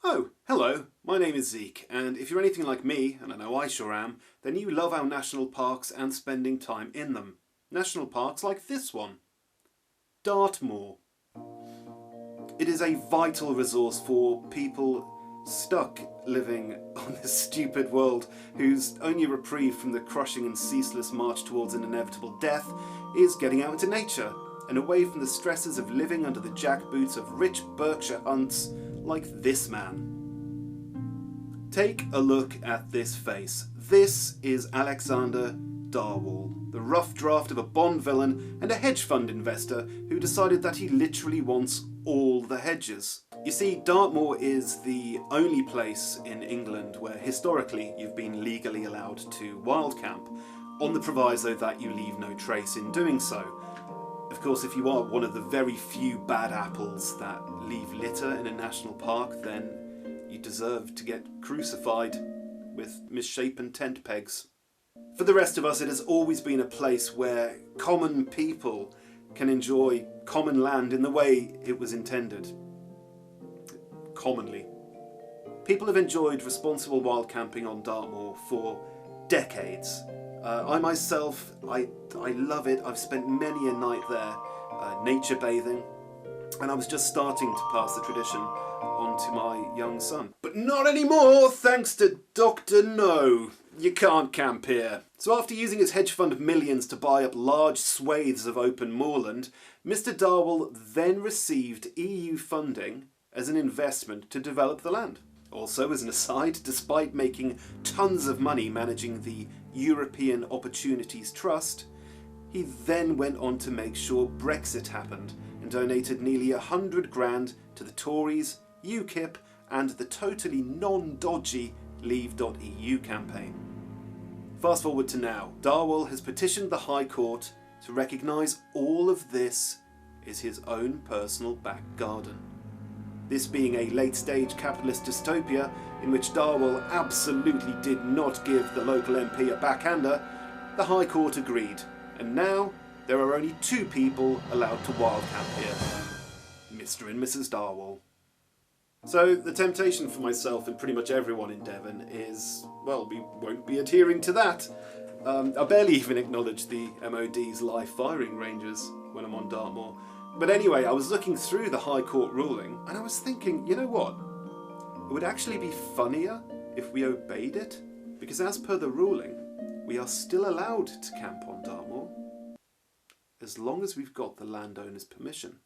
Oh, hello, my name is Zeke, and if you're anything like me, and I know I sure am, then you love our national parks and spending time in them. National parks like this one. Dartmoor. It is a vital resource for people stuck living on this stupid world whose only reprieve from the crushing and ceaseless march towards an inevitable death is getting out into nature and away from the stresses of living under the jackboots of rich Berkshire hunts like this man. Take a look at this face. This is Alexander Darwall, the rough draft of a Bond villain and a hedge fund investor who decided that he literally wants all the hedges. You see, Dartmoor is the only place in England where historically you've been legally allowed to wild camp, on the proviso that you leave no trace in doing so. Of course, if you are one of the very few bad apples that leave litter in a national park, then you deserve to get crucified with misshapen tent pegs. For the rest of us, it has always been a place where common people can enjoy common land in the way it was intended. Commonly. People have enjoyed responsible wild camping on Dartmoor for decades. I myself, I love it. I've spent many a night there, nature bathing, and I was just starting to pass the tradition on to my young son. But not anymore, thanks to Dr. No. You can't camp here. So after using his hedge fund millions to buy up large swathes of open moorland, Mr. Darwall then received EU funding as an investment to develop the land. Also, as an aside, despite making tons of money managing the European Opportunities Trust, he then went on to make sure Brexit happened and donated nearly 100 grand to the Tories, UKIP and the totally non-dodgy Leave.eu campaign. Fast forward to now. Darwall has petitioned the High Court to recognise all of this is his own personal back garden. This being a late-stage capitalist dystopia in which Darwall absolutely did not give the local MP a backhander, the High Court agreed, and now there are only two people allowed to wild camp here. Mr. and Mrs. Darwall. So the temptation for myself and pretty much everyone in Devon is, well, we won't be adhering to that. I barely even acknowledge the MOD's live firing ranges when I'm on Dartmoor. But anyway, I was looking through the High Court ruling and I was thinking, you know what? It would actually be funnier if we obeyed it, because as per the ruling, we are still allowed to camp on Dartmoor as long as we've got the landowner's permission.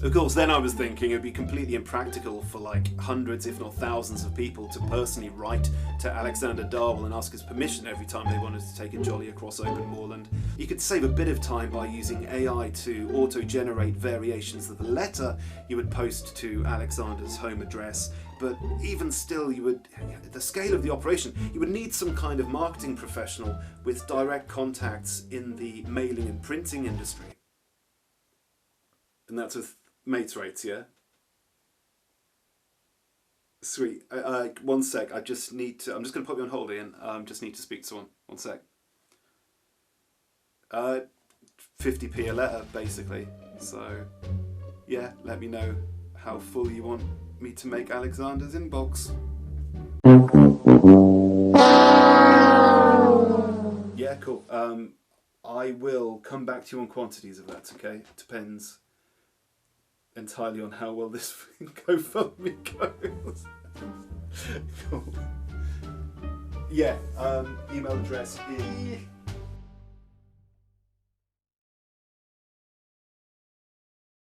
Of course, then I was thinking it would be completely impractical for like hundreds, if not thousands of people to personally write to Alexander Darwall and ask his permission every time they wanted to take a jolly across open moorland. You could save a bit of time by using AI to auto-generate variations of the letter you would post to Alexander's home address, but even still, the scale of the operation, you would need some kind of marketing professional with direct contacts in the mailing and printing industry. And that's with mates rates, yeah? Sweet. One sec, I'm just going to put you on hold, Ian. Just need to speak to someone. One sec. 50p a letter, basically. So, yeah, let me know how full you want me to make Alexander's inbox. Yeah, cool. I will come back to you on quantities if that's okay. It depends entirely on how well this GoFundMe goes. Cool. Yeah, email address is